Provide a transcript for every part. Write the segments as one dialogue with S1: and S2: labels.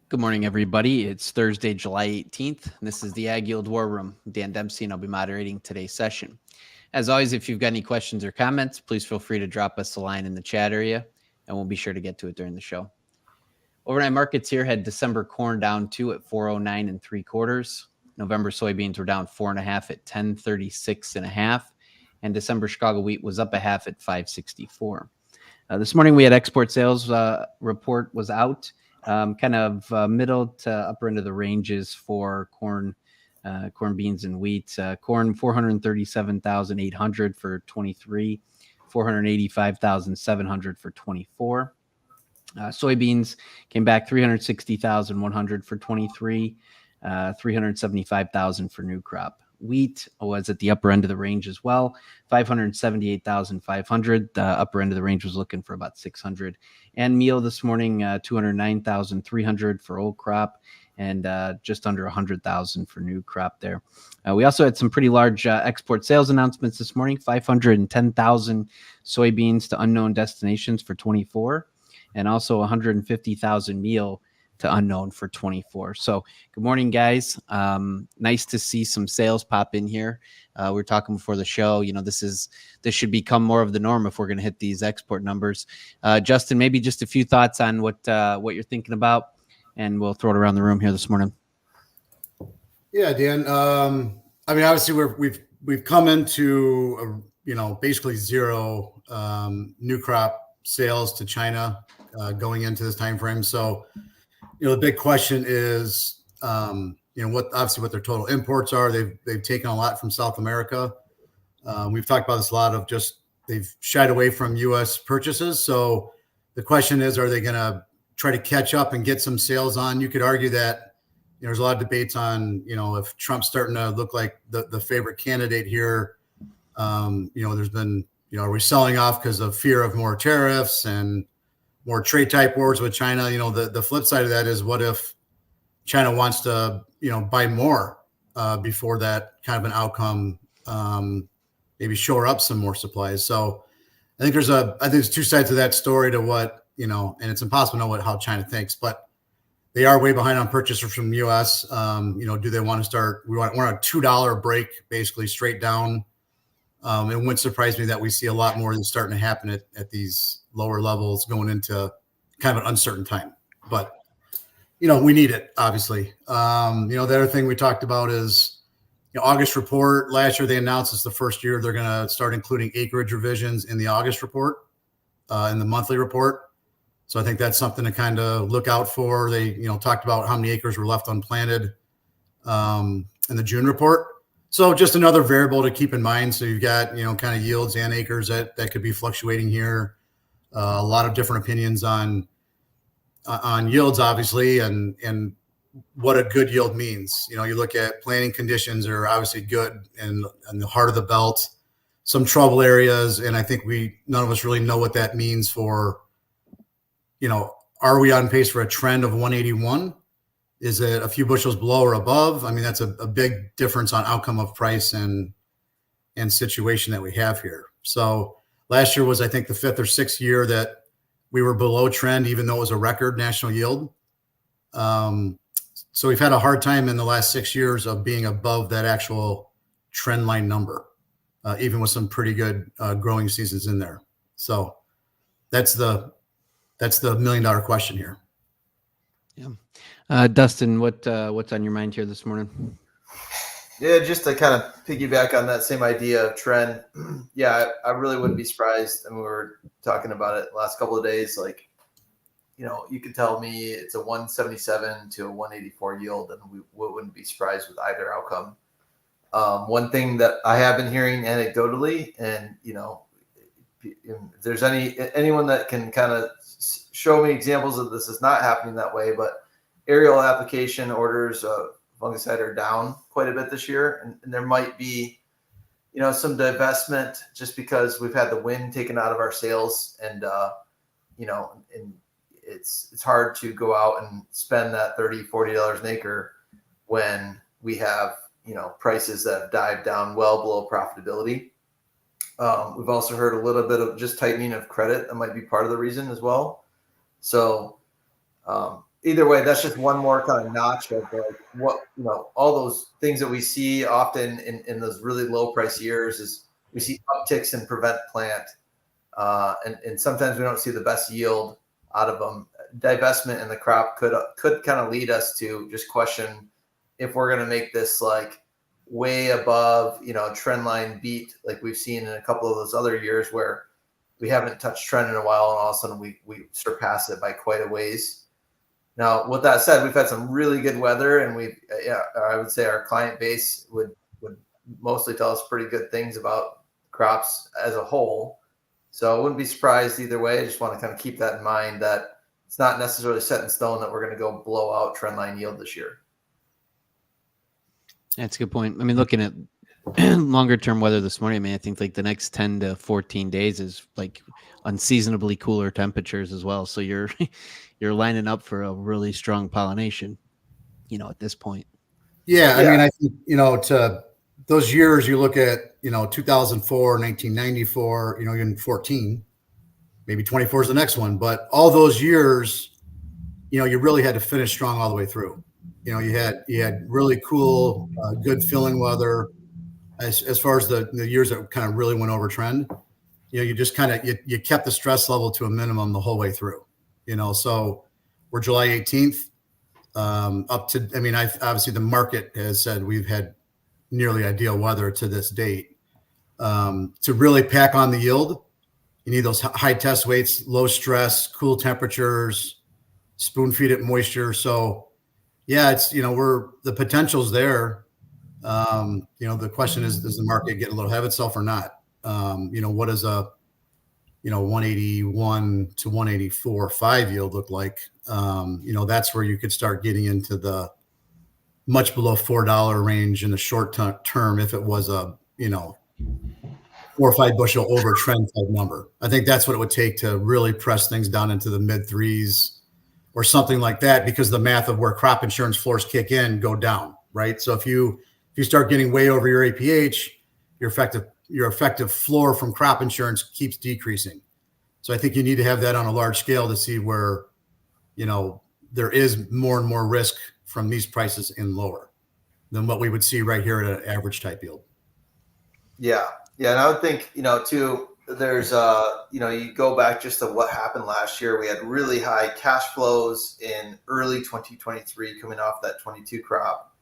S1: Good morning, everybody. It's Thursday, July 18th, and this is the AgYield War Room. I'm Dan Dempsey, and I'll be moderating today's session. As always, if you've got any questions or comments, please feel free to drop us a line in the chat area, and we'll be sure to get to it during the show. Overnight markets here had December corn down 2 at 409 3/4. November soybeans were down 4.5 at 1036.5, and December Chicago wheat was up a half at 564. This morning we had export sales report was out. Kind of middle to upper end of the ranges for corn, beans, and wheat. Corn 437,800 for 23, 485,700 for 24. Soybeans came back 360,100 for 23, 375,000 for new crop. Wheat was at the upper end of the range as well, 578,500. The upper end of the range was looking for about 600. And meal this morning, 209,300 for old crop, and just under 100,000 for new crop there. We also had some pretty large export sales announcements this morning, 510,000 soybeans to unknown destinations for 24, and also 150,000 meal to unknown for 24. So good morning, guys. Nice to see some sales pop in here. We were talking before the show, this should become more of the norm if we're going to hit these export numbers. Justin, maybe just a few thoughts on what you're thinking about, and we'll throw it around the room here this morning.
S2: Yeah, Dan. Obviously we've come into basically zero new crop sales to China going into this time frame. So the big question is, what their total imports are. They've taken a lot from South America. We've talked about this a lot of just they've shied away from U.S. purchases. So the question is, are they going to try to catch up and get some sales on? You could argue that there's a lot of debates on if Trump's starting to look like the favorite candidate here. There's been are we selling off because of fear of more tariffs and more trade type wars with China? The flip side of that is, what if China wants to, buy more before that kind of an outcome, maybe shore up some more supplies. So I think there's two sides of that story to what, and it's impossible to know how China thinks, but they are way behind on purchases from the U.S. Do they want to start? We're on a $2 break, basically straight down. It wouldn't surprise me that we see a lot more that's starting to happen at these lower levels going into kind of an uncertain time. But, we need it, obviously. The other thing we talked about is, August report. Last year they announced it's the first year they're going to start including acreage revisions in the August report, in the monthly report. So I think that's something to kind of look out for. They, talked about how many acres were left unplanted in the June report. So just another variable to keep in mind. So you've got, kind of yields and acres that could be fluctuating here. A lot of different opinions on yields, obviously, and what a good yield means. You look at planting conditions are obviously good in the heart of the belt, some trouble areas. And I think none of us really know what that means for, are we on pace for a trend of 181? Is it a few bushels below or above? I mean, that's a big difference on outcome of price and situation that we have here. So last year was, I think, the 5th or 6th year that we were below trend, even though it was a record national yield. So we've had a hard time in the last 6 years of being above that actual trend line number, even with some pretty good growing seasons in there. So that's the $1 million question here.
S1: Yeah. Dustin, what's on your mind here this morning?
S3: Yeah, just to kind of piggyback on that same idea of trend. Yeah, I really wouldn't be surprised. And we were talking about it the last couple of days. Like, you could tell me it's a 177 to a 184 yield, and we wouldn't be surprised with either outcome. One thing that I have been hearing anecdotally, and if there's anyone that can kind of show me examples of this is not happening that way, but aerial application orders of fungicide are down quite a bit this year, and there might be some divestment just because we've had the wind taken out of our sails, and and it's hard to go out and spend that $30-$40 an acre when we have prices that have dived down well below profitability. We've also heard a little bit of just tightening of credit. That might be part of the reason as well. So either way, that's just one more kind of notch of like what, all those things that we see often in those really low price years is we see upticks in prevent plant. And sometimes we don't see the best yield out of them. Divestment in the crop could kind of lead us to just question if we're going to make this like way above, trend line beat like we've seen in a couple of those other years where we haven't touched trend in a while and all of a sudden we surpass it by quite a ways. Now, with that said, we've had some really good weather, and I would say our client base would mostly tell us pretty good things about crops as a whole. So I wouldn't be surprised either way. I just want to kind of keep that in mind that it's not necessarily set in stone that we're going to go blow out trend line yield this year.
S1: That's a good point. I mean, looking at longer term weather this morning, I think like the next 10 to 14 days is like unseasonably cooler temperatures as well. So you're lining up for a really strong pollination, at this point.
S2: Yeah. I mean, I think, to those years you look at, 2004, 1994, even 14, maybe 24 is the next one. But all those years, you really had to finish strong all the way through. You had really cool, good filling weather. As far as the years that kind of really went over trend, you just kind of you kept the stress level to a minimum the whole way through. So we're July 18th up to. I mean, obviously the market has said we've had nearly ideal weather to this date. To really pack on the yield, you need those high test weights, low stress, cool temperatures, spoon feed it moisture. So yeah, it's the potential's there. The question is, does the market get a little ahead of itself or not? What does a 181 to 184 5 yield look like? That's where you could start getting into the much below $4 range in the short term if it was a 4 or 5 bushel over trend type number. I think that's what it would take to really press things down into the mid threes or something like that, because the math of where crop insurance floors kick in go down, right? So if you start getting way over your APH, your effective floor from crop insurance keeps decreasing. So I think you need to have that on a large scale to see where, there is more and more risk from these prices in lower than what we would see right here at an average type yield.
S3: Yeah. Yeah. And I would think, too, there's, you go back just to what happened last year. We had really high cash flows in early 2023 coming off that 22 crop.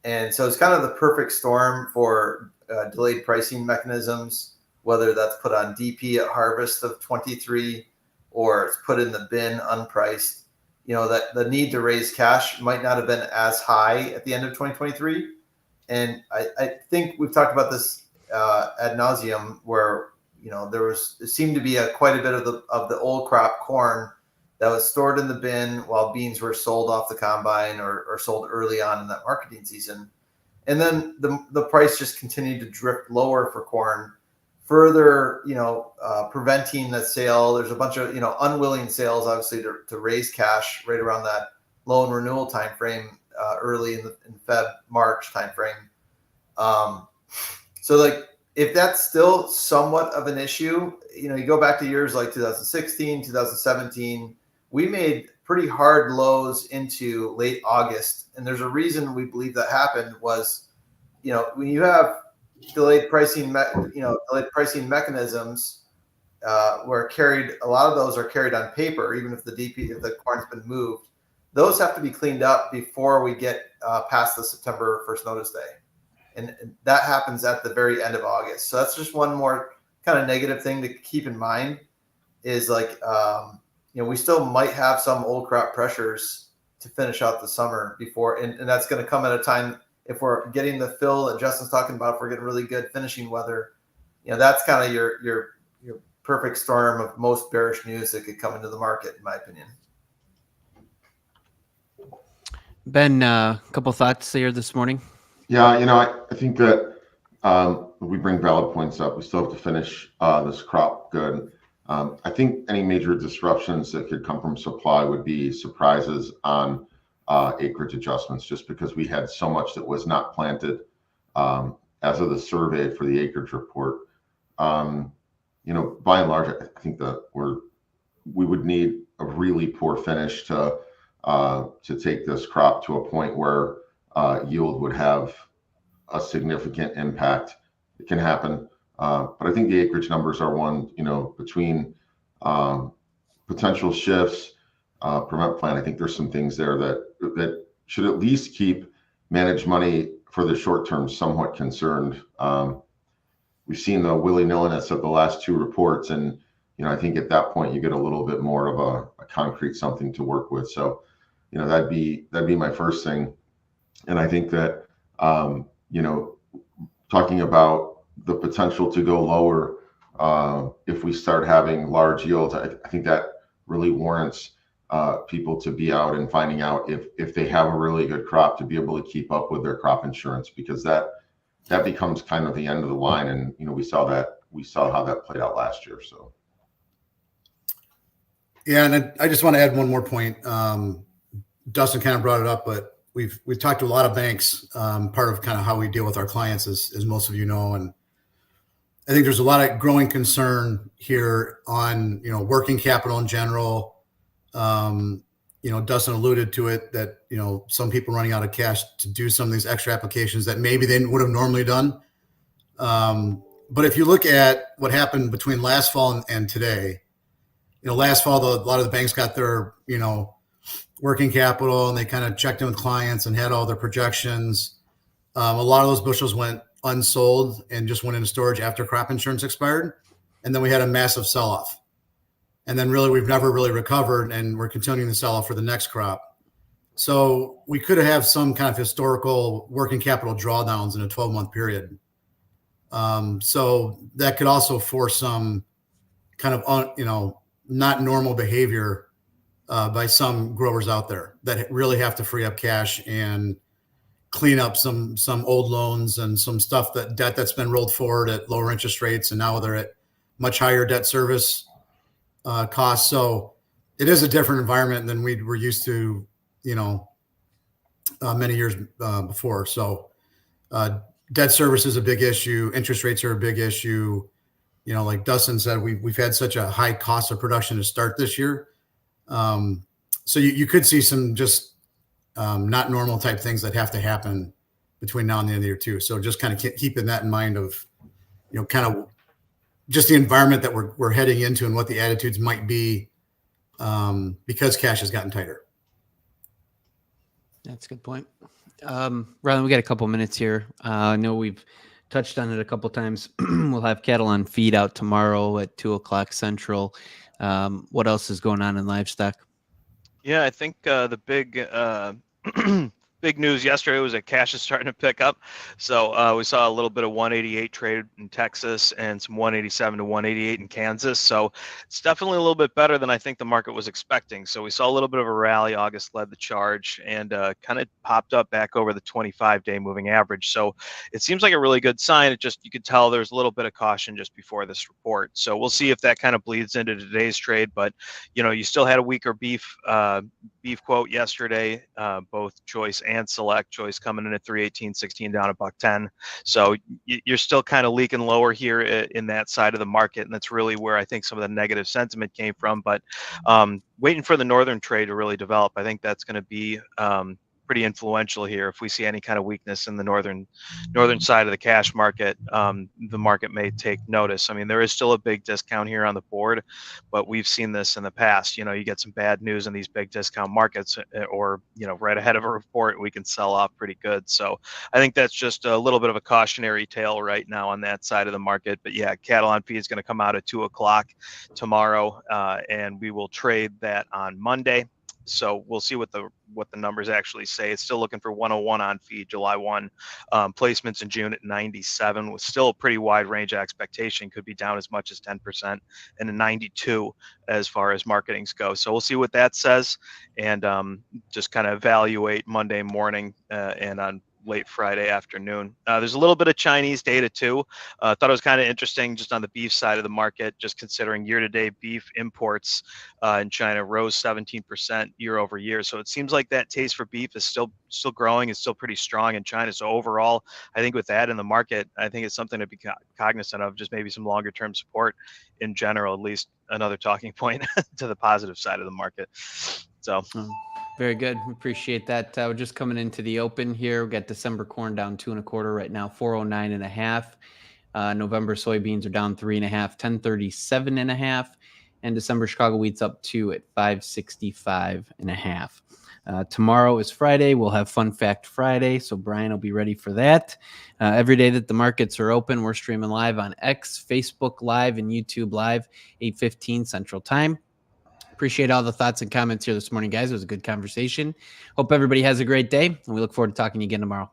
S3: And so it's kind of the perfect storm for delayed pricing mechanisms, whether that's put on DP at harvest of 23 or it's put in the bin unpriced. That the need to raise cash might not have been as high at the end of 2023. And I think we've talked about this ad nauseum where, there seemed to be quite a bit of the old crop corn that was stored in the bin while beans were sold off the combine or sold early on in that marketing season. And then the price just continued to drift lower for corn, further, preventing the sale. There's a bunch of, unwilling sales, obviously, to raise cash right around that loan renewal timeframe, early in March timeframe. So like, if that's still somewhat of an issue, you go back to years like 2016, 2017, we made pretty hard lows into late August. And there's a reason we believe that happened was, when you have delayed pricing mechanisms, where a lot of those are carried on paper, even if the corn's been moved, those have to be cleaned up before we get past the September 1st notice day. And that happens at the very end of August. So that's just one more kind of negative thing to keep in mind is like, we still might have some old crop pressures to finish out the summer before. And that's going to come at a time if we're getting the fill that Justin's talking about, if we're getting really good finishing weather, that's kind of your perfect storm of most bearish news that could come into the market, in my opinion.
S1: Ben, a couple thoughts there this morning.
S4: Yeah, I think that we bring valid points up. We still have to finish this crop good. I think any major disruptions that could come from supply would be surprises on acreage adjustments, just because we had so much that was not planted as of the survey for the acreage report. By and large, I think that we would need a really poor finish to to take this crop to a point where yield would have a significant impact. It can happen, but I think the acreage numbers are one, between potential shifts, prevent plan. I think there's some things there that should at least keep managed money for the short term somewhat concerned. We've seen the willy-nilliness of the last two reports, and I think at that point you get a little bit more of a concrete something to work with. So, that'd be my first thing. And I think that talking about the potential to go lower if we start having large yields, I think that really warrants people to be out and finding out if they have a really good crop, to be able to keep up with their crop insurance, because that becomes kind of the end of the line. And we saw how that played out last year. So
S2: yeah, and I just want to add one more point. Dustin kind of brought it up, but we've talked to a lot of banks. Part of kind of how we deal with our clients, as most of you know, and I think there's a lot of growing concern here on working capital in general. Dustin alluded to it, that some people running out of cash to do some of these extra applications that maybe they would have normally done. But if you look at what happened between last fall and today, last fall a lot of the banks got their working capital, and they kind of checked in with clients and had all their projections. A lot of those bushels went unsold and just went into storage after crop insurance expired, and then we had a massive sell-off. And then really we've never really recovered, and we're continuing to sell off for the next crop. So we could have some kind of historical working capital drawdowns in a 12-month period. So that could also force some kind of not normal behavior by some growers out there that really have to free up cash and clean up some old loans and some debt that's been rolled forward at lower interest rates, and now they're at much higher debt service costs. So it is a different environment than we were used to, many years before. So debt service is a big issue. Interest rates are a big issue. Like Dustin said, we've had such a high cost of production to start this year. So you could see some just not normal type things that have to happen between now and the end of the year too. So just kind of keeping that in mind of, kind of just the environment that we're heading into and what the attitudes might be because cash has gotten tighter.
S1: That's a good point. Rylan, we got a couple minutes here. I know we've touched on it a couple times. We'll have cattle on feed out tomorrow at 2:00 Central. What else is going on in livestock?
S5: Yeah, I think the big big news yesterday was that cash is starting to pick up. So we saw a little bit of 188 trade in Texas and some 187 to 188 in Kansas. So it's definitely a little bit better than I think the market was expecting. So we saw a little bit of a rally. August led the charge and kind of popped up back over the 25-day moving average. So it seems like a really good sign. It just, you could tell there's a little bit of caution just before this report. So we'll see if that kind of bleeds into today's trade. But, you still had a weaker beef quote yesterday, both choice and select. Choice coming in at 318.16 down $1.10. So you're still kind of leaking lower here in that side of the market, and that's really where I think some of the negative sentiment came from. But waiting for the northern trade to really develop, I think that's going to be pretty influential here. If we see any kind of weakness in the northern side of the cash market, the market may take notice. I mean, there is still a big discount here on the board, but we've seen this in the past. You get some bad news in these big discount markets, or right ahead of a report, we can sell off pretty good. So I think that's just a little bit of a cautionary tale right now on that side of the market. But yeah, cattle on feed is going to come out at 2:00 tomorrow, and we will trade that on Monday. So we'll see what the numbers actually say. It's still looking for 101 on feed, July 1. Placements in June at 97 with still a pretty wide range of expectation. Could be down as much as 10%, and a 92 as far as marketings go. So we'll see what that says, and just kind of evaluate Monday morning and on late Friday afternoon. There's a little bit of Chinese data too. Thought it was kind of interesting just on the beef side of the market, just considering year-to-date beef imports in China rose 17% year over year. So it seems like that taste for beef is still growing. It's still pretty strong in China. So overall, I think with that in the market, I think it's something to be cognizant of, just maybe some longer term support in general, at least another talking point to the positive side of the market. So
S1: Very good. Appreciate that. We're just coming into the open here. We got December corn down 2 1/4 right now, 409.5. November soybeans are down 3.5, 1037.5. And December Chicago wheat's up 2 at 565.5. Tomorrow is Friday. We'll have Fun Fact Friday, so Brian will be ready for that. Every day that the markets are open, we're streaming live on X, Facebook Live, and YouTube Live, 8:15 Central Time. Appreciate all the thoughts and comments here this morning, guys. It was a good conversation. Hope everybody has a great day, and we look forward to talking to you again tomorrow.